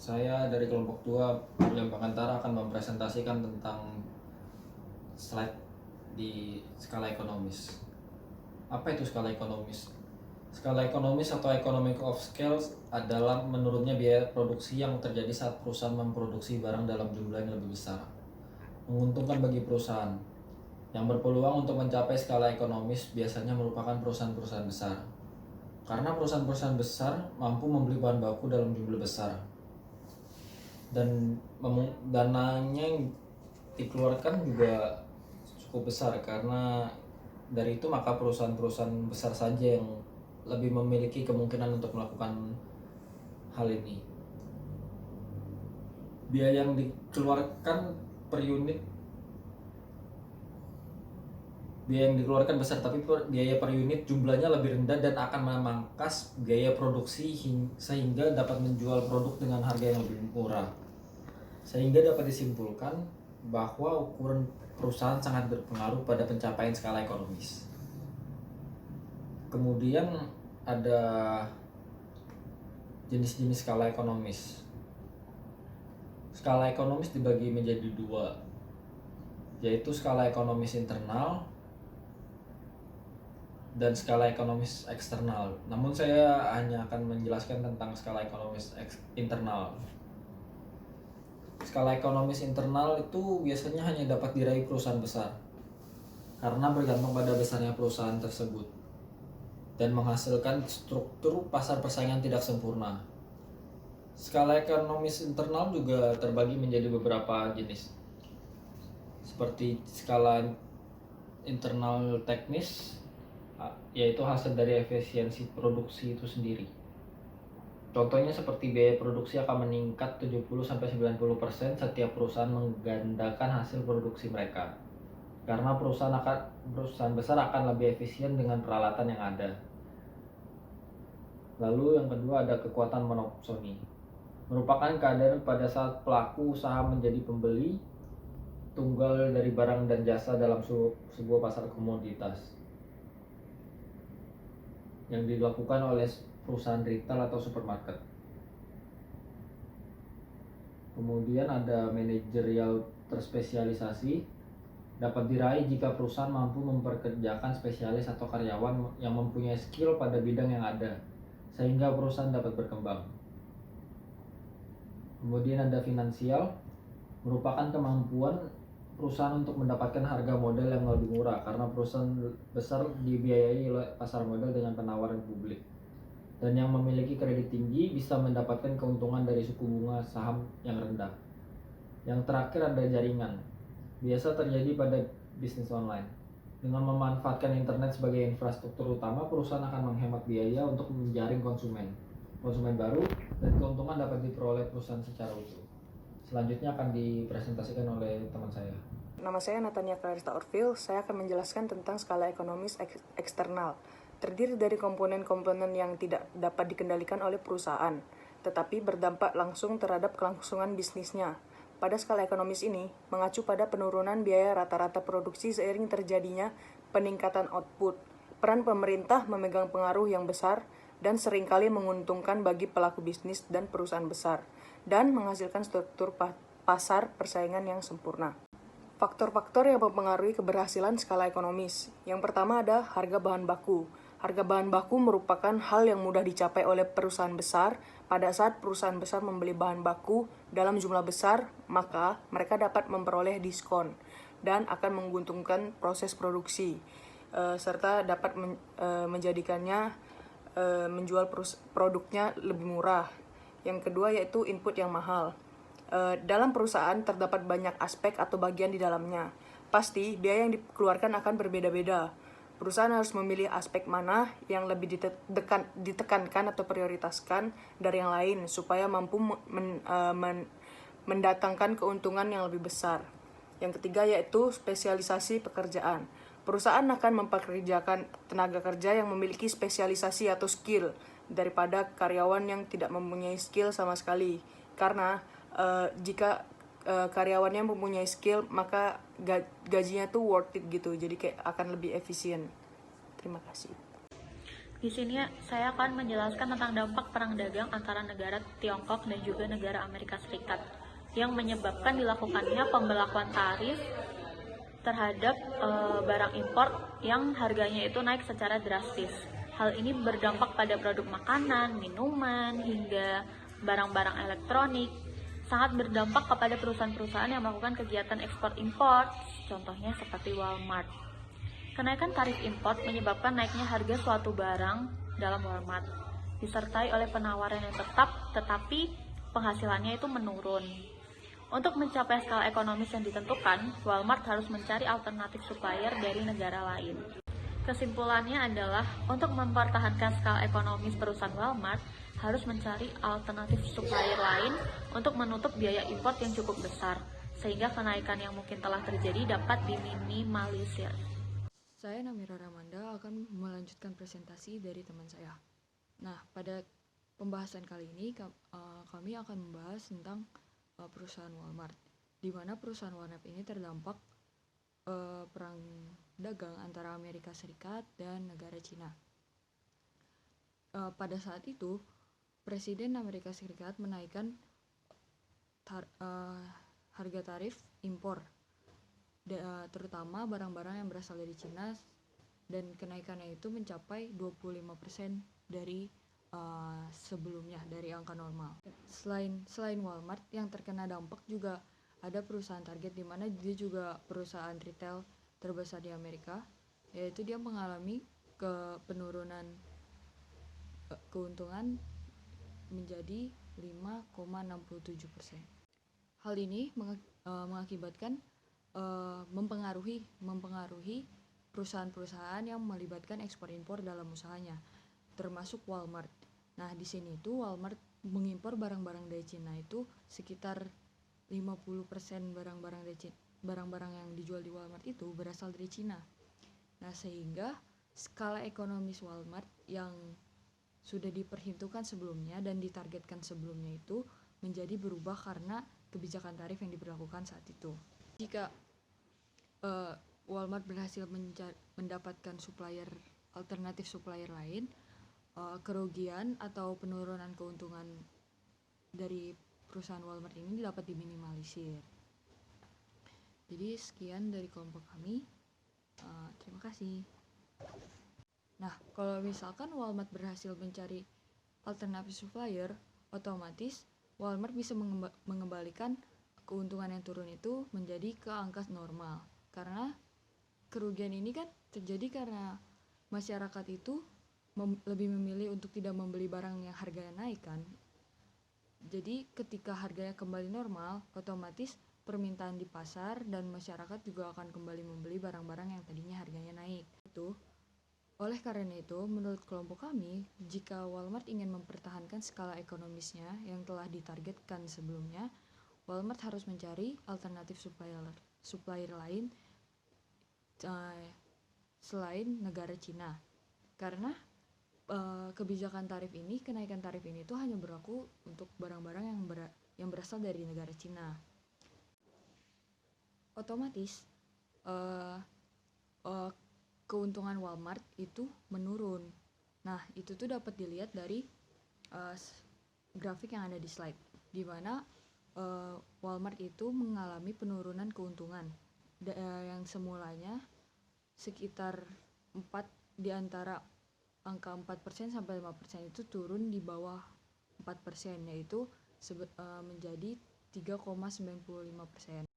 Saya dari kelompok 2 William Pangantara akan mempresentasikan tentang slide di skala ekonomis. Apa itu skala ekonomis? Skala ekonomis atau economic of scale adalah menurunnya biaya produksi yang terjadi saat perusahaan memproduksi barang dalam jumlah yang lebih besar. Menguntungkan bagi perusahaan. Yang berpeluang untuk mencapai skala ekonomis biasanya merupakan perusahaan-perusahaan besar. Karena perusahaan-perusahaan besar mampu membeli bahan baku dalam jumlah besar. Dan dananya yang dikeluarkan juga cukup besar, karena dari itu maka perusahaan-perusahaan besar saja yang lebih memiliki kemungkinan untuk melakukan hal ini. Biaya yang dikeluarkan per unit besar, tapi biaya per unit jumlahnya lebih rendah dan akan memangkas biaya produksi sehingga dapat menjual produk dengan harga yang lebih murah. Sehingga dapat disimpulkan bahwa ukuran perusahaan sangat berpengaruh pada pencapaian skala ekonomis. Kemudian ada jenis-jenis skala ekonomis. Skala ekonomis dibagi menjadi 2, yaitu skala ekonomis internal dan skala ekonomis eksternal. Namun saya hanya akan menjelaskan tentang skala ekonomis internal. Skala ekonomis internal itu biasanya hanya dapat diraih perusahaan besar karena bergantung pada besarnya perusahaan tersebut dan menghasilkan struktur pasar persaingan tidak sempurna. Skala ekonomis internal juga terbagi menjadi beberapa jenis, seperti skala internal teknis, yaitu hasil dari efisiensi produksi itu sendiri. Contohnya seperti biaya produksi akan meningkat 70-90% setiap perusahaan menggandakan hasil produksi mereka. Karena perusahaan besar akan lebih efisien dengan peralatan yang ada. Lalu yang kedua ada kekuatan monopsoni. Merupakan keadaan pada saat pelaku usaha menjadi pembeli tunggal dari barang dan jasa dalam sebuah pasar komoditas yang dilakukan oleh perusahaan retail atau supermarket. Kemudian ada manajerial terspesialisasi, dapat diraih jika perusahaan mampu memperkerjakan spesialis atau karyawan yang mempunyai skill pada bidang yang ada, sehingga perusahaan dapat berkembang. Kemudian ada finansial, merupakan kemampuan perusahaan untuk mendapatkan harga modal yang lebih murah karena perusahaan besar dibiayai oleh pasar modal dengan penawaran publik. Dan yang memiliki kredit tinggi bisa mendapatkan keuntungan dari suku bunga saham yang rendah. Yang terakhir ada jaringan. Biasa terjadi pada bisnis online. Dengan memanfaatkan internet sebagai infrastruktur utama, perusahaan akan menghemat biaya untuk menjaring konsumen baru, dan keuntungan dapat diperoleh perusahaan secara utuh. Selanjutnya akan dipresentasikan oleh teman saya. Nama saya Natania Clarista Orville. Saya akan menjelaskan tentang skala ekonomis eksternal. Terdiri dari komponen-komponen yang tidak dapat dikendalikan oleh perusahaan, tetapi berdampak langsung terhadap kelangsungan bisnisnya. Pada skala ekonomis ini, mengacu pada penurunan biaya rata-rata produksi seiring terjadinya peningkatan output. Peran pemerintah memegang pengaruh yang besar dan seringkali menguntungkan bagi pelaku bisnis dan perusahaan besar, dan menghasilkan struktur pasar persaingan yang sempurna. Faktor-faktor yang mempengaruhi keberhasilan skala ekonomis. Yang pertama ada harga bahan baku. Harga bahan baku merupakan hal yang mudah dicapai oleh perusahaan besar. Pada saat perusahaan besar membeli bahan baku dalam jumlah besar, maka mereka dapat memperoleh diskon dan akan menguntungkan proses produksi, serta dapat menjadikannya menjual produknya lebih murah. Yang kedua yaitu input yang mahal. Dalam perusahaan terdapat banyak aspek atau bagian di dalamnya. Pasti biaya yang dikeluarkan akan berbeda-beda. Perusahaan harus memilih aspek mana yang lebih ditekankan atau prioritaskan dari yang lain supaya mampu mendatangkan keuntungan yang lebih besar. Yang ketiga yaitu spesialisasi pekerjaan. Perusahaan akan mempekerjakan tenaga kerja yang memiliki spesialisasi atau skill daripada karyawan yang tidak mempunyai skill sama sekali. Karena jika karyawannya mempunyai skill, maka gajinya tuh worth it gitu, jadi kayak akan lebih efisien. Terima kasih. Di sini saya akan menjelaskan tentang dampak perang dagang antara negara Tiongkok dan juga negara Amerika Serikat yang menyebabkan dilakukannya pembelakuan tarif terhadap barang impor yang harganya itu naik secara drastis. Hal ini berdampak pada produk makanan, minuman, hingga barang-barang elektronik. Sangat berdampak kepada perusahaan-perusahaan yang melakukan kegiatan ekspor-impor, contohnya seperti Walmart. Kenaikan tarif impor menyebabkan naiknya harga suatu barang dalam Walmart, disertai oleh penawaran yang tetap, tetapi penghasilannya itu menurun. Untuk mencapai skala ekonomis yang ditentukan, Walmart harus mencari alternatif supplier dari negara lain. Kesimpulannya adalah, untuk mempertahankan skala ekonomis perusahaan Walmart, harus mencari alternatif supplier lain untuk menutup biaya impor yang cukup besar, sehingga kenaikan yang mungkin telah terjadi dapat diminimalisir. Saya Namira Ramanda akan melanjutkan presentasi dari teman saya. Nah, pada pembahasan kali ini kami akan membahas tentang perusahaan Walmart, di mana perusahaan Walmart ini terdampak perang dagang antara Amerika Serikat dan negara Cina. Pada saat itu, Presiden Amerika Serikat menaikkan harga tarif impor, terutama barang-barang yang berasal dari Cina, dan kenaikannya itu mencapai 25% dari sebelumnya, dari angka normal. Selain Walmart, yang terkena dampak juga ada perusahaan Target, di mana dia juga perusahaan retail terbesar di Amerika, yaitu dia mengalami penurunan keuntungan menjadi 5,67%. Hal ini mengakibatkan mempengaruhi perusahaan-perusahaan yang melibatkan ekspor impor dalam usahanya, termasuk Walmart. Nah, di sini itu Walmart mengimpor barang-barang dari Cina itu sekitar 50% barang-barang yang dijual di Walmart itu berasal dari Cina. Nah, sehingga skala ekonomis Walmart yang sudah diperhitungkan sebelumnya dan ditargetkan sebelumnya itu menjadi berubah karena kebijakan tarif yang diberlakukan saat itu. Jika Walmart berhasil mendapatkan alternatif supplier lain, kerugian atau penurunan keuntungan dari perusahaan Walmart ini dapat diminimalisir. Jadi sekian dari kelompok kami. Terima kasih. Nah, kalau misalkan Walmart berhasil mencari alternatif supplier, otomatis Walmart bisa mengembalikan keuntungan yang turun itu menjadi ke angka normal. Karena kerugian ini kan terjadi karena masyarakat itu lebih memilih untuk tidak membeli barang yang harganya naik kan. Jadi ketika harganya kembali normal, otomatis permintaan di pasar dan masyarakat juga akan kembali membeli barang-barang yang tadinya harganya naik. Oleh karena itu, menurut kelompok kami, jika Walmart ingin mempertahankan skala ekonomisnya yang telah ditargetkan sebelumnya, Walmart harus mencari alternatif supplier lain selain negara Cina. Karena kenaikan tarif ini tuh hanya berlaku untuk barang-barang yang berasal dari negara Cina. Otomatis keuntungan Walmart itu menurun. Nah, itu tuh dapat dilihat dari grafik yang ada di slide, di mana Walmart itu mengalami penurunan keuntungan yang semulanya sekitar 4, di antara angka 4% sampai 5% itu turun di bawah 4%, yaitu menjadi 3,95%.